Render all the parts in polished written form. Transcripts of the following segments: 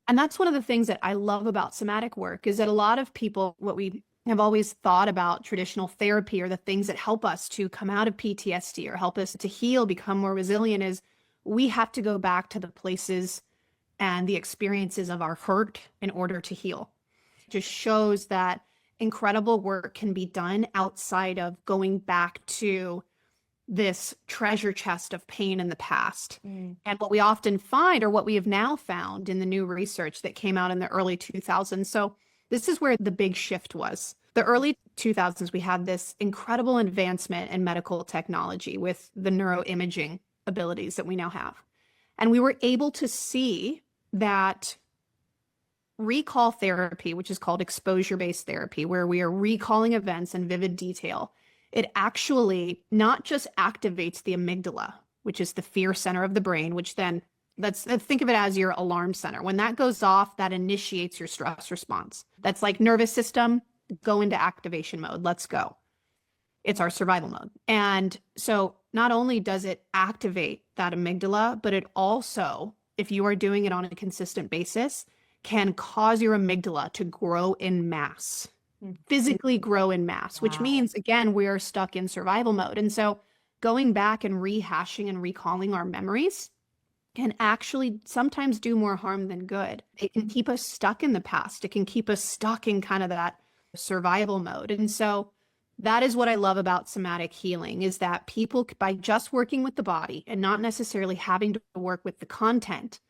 And that's one of the things that I love about somatic work is that a lot of people, what we have always thought about traditional therapy or the things that help us to come out of PTSD or help us to heal, become more resilient is we have to go back to the places and the experiences of our hurt in order to heal. It just shows that incredible work can be done outside of going back to this treasure chest of pain in the past. And what we often find, or what we have now found in the new research that came out in the early 2000s. So this is where the big shift was. The early 2000s, we had this incredible advancement in medical technology with the neuroimaging abilities that we now have. And we were able to see that recall therapy, which is called exposure-based therapy, where we are recalling events in vivid detail, it actually not just activates the amygdala, which is the fear center of the brain, which then let's think of it as your alarm center. When that goes off, that initiates your stress response. That's like nervous system, go into activation mode. Let's go. It's our survival mode. And so not only does it activate that amygdala, but it also, if you are doing it on a consistent basis, can cause your amygdala to grow in mass. Physically grow in mass, which means, again, we are stuck in survival mode. And so going back and rehashing and recalling our memories can actually sometimes do more harm than good. It can keep us stuck in the past. It can keep us stuck in kind of that survival mode. And so that is what I love about somatic healing, is that people, by just working with the body and not necessarily having to work with the content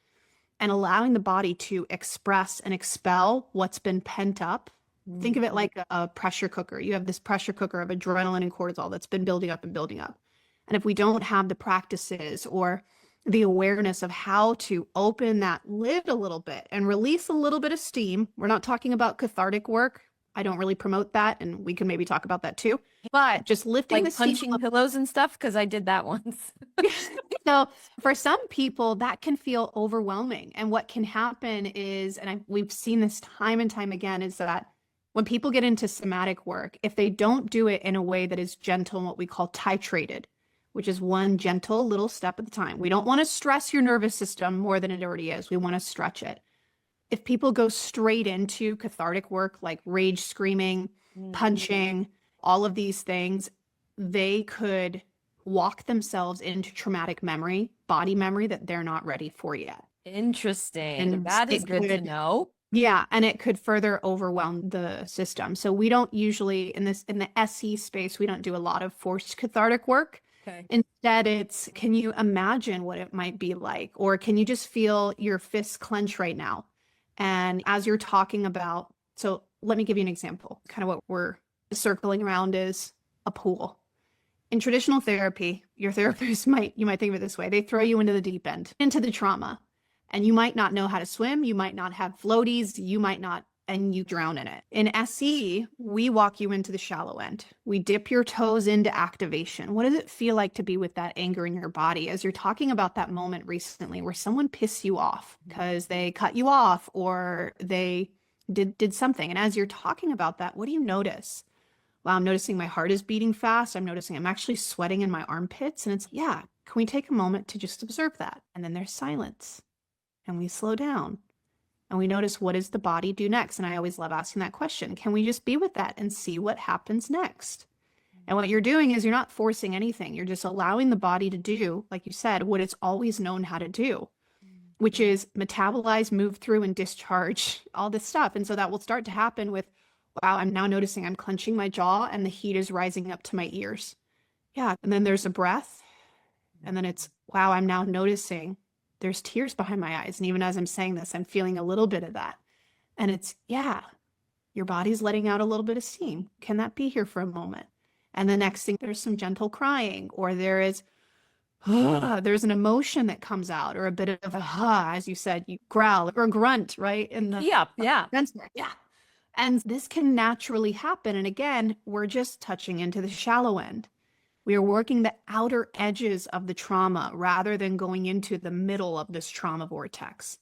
and allowing the body to express and expel what's been pent up. Think of it like a pressure cooker. You have this pressure cooker of adrenaline and cortisol that's been building up and building up. And if we don't have the practices or the awareness of how to open that lid a little bit and release a little bit of steam, we're not talking about cathartic work. I don't really promote that, and we can maybe talk about that too. But just lifting like the steam punching pillows and stuff, because I did that once. So for some people, that can feel overwhelming. And what can happen is, and we've seen this time and time again, is that when people get into somatic work, if they don't do it in a way that is gentle and what we call titrated, which is one gentle little step at a time. We don't want to stress your nervous system more than it already is. We want to stretch it. If people go straight into cathartic work, like rage screaming, punching, all of these things, they could walk themselves into traumatic memory, body memory that they're not ready for yet. Interesting. And That is good to know. Yeah, and it could further overwhelm the system. So we don't usually, in the SE space, we don't do a lot of forced cathartic work. Okay. Instead, it's, can you imagine what it might be like? Or can you just feel your fists clench right now? And as you're talking about, so let me give you an example. Kind of what we're circling around is a pool. In traditional therapy, your therapist you might think of it this way. They throw you into the deep end, into the trauma. And you might not know how to swim. You might not have floaties. You might not, and you drown in it. In SE, we walk you into the shallow end. We dip your toes into activation. What does it feel like to be with that anger in your body? As you're talking about that moment recently where someone pissed you off because they cut you off or they did something. And as you're talking about that, what do you notice? Well, I'm noticing my heart is beating fast. I'm noticing I'm actually sweating in my armpits. And it's, yeah, can we take a moment to just observe that? And then there's silence. And we slow down and we notice, what does the body do next? And I always love asking that question. Can we just be with that and see what happens next? And what you're doing is you're not forcing anything. You're just allowing the body to do, like you said, what it's always known how to do, which is metabolize, move through, and discharge all this stuff. And so that will start to happen with, wow, I'm now noticing I'm clenching my jaw and the heat is rising up to my ears. Yeah. And then there's a breath. And then it's, wow, I'm now noticing there's tears behind my eyes. And even as I'm saying this, I'm feeling a little bit of that. And it's, yeah, your body's letting out a little bit of steam. Can that be here for a moment? And the next thing, there's some gentle crying, or there's an emotion that comes out, or a bit of a, as you said, you growl or grunt, right? Yeah. Yeah. And this can naturally happen. And again, we're just touching into the shallow end. We are working the outer edges of the trauma rather than going into the middle of this trauma vortex.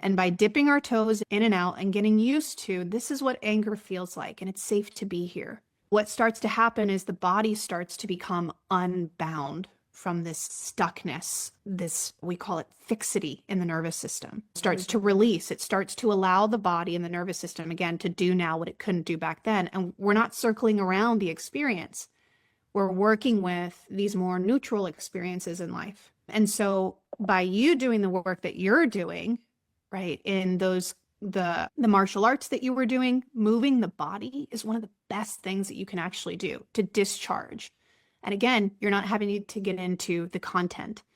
And by dipping our toes in and out and getting used to, this is what anger feels like, and it's safe to be here. What starts to happen is the body starts to become unbound from this stuckness, this, we call it fixity in the nervous system, starts to release. It starts to allow the body and the nervous system, again, to do now what it couldn't do back then. And we're not circling around the experience. We're working with these more neutral experiences in life. And so by you doing the work that you're doing, right, in those, the martial arts that you were doing, moving the body is one of the best things that you can actually do to discharge. And again, you're not having to get into the content.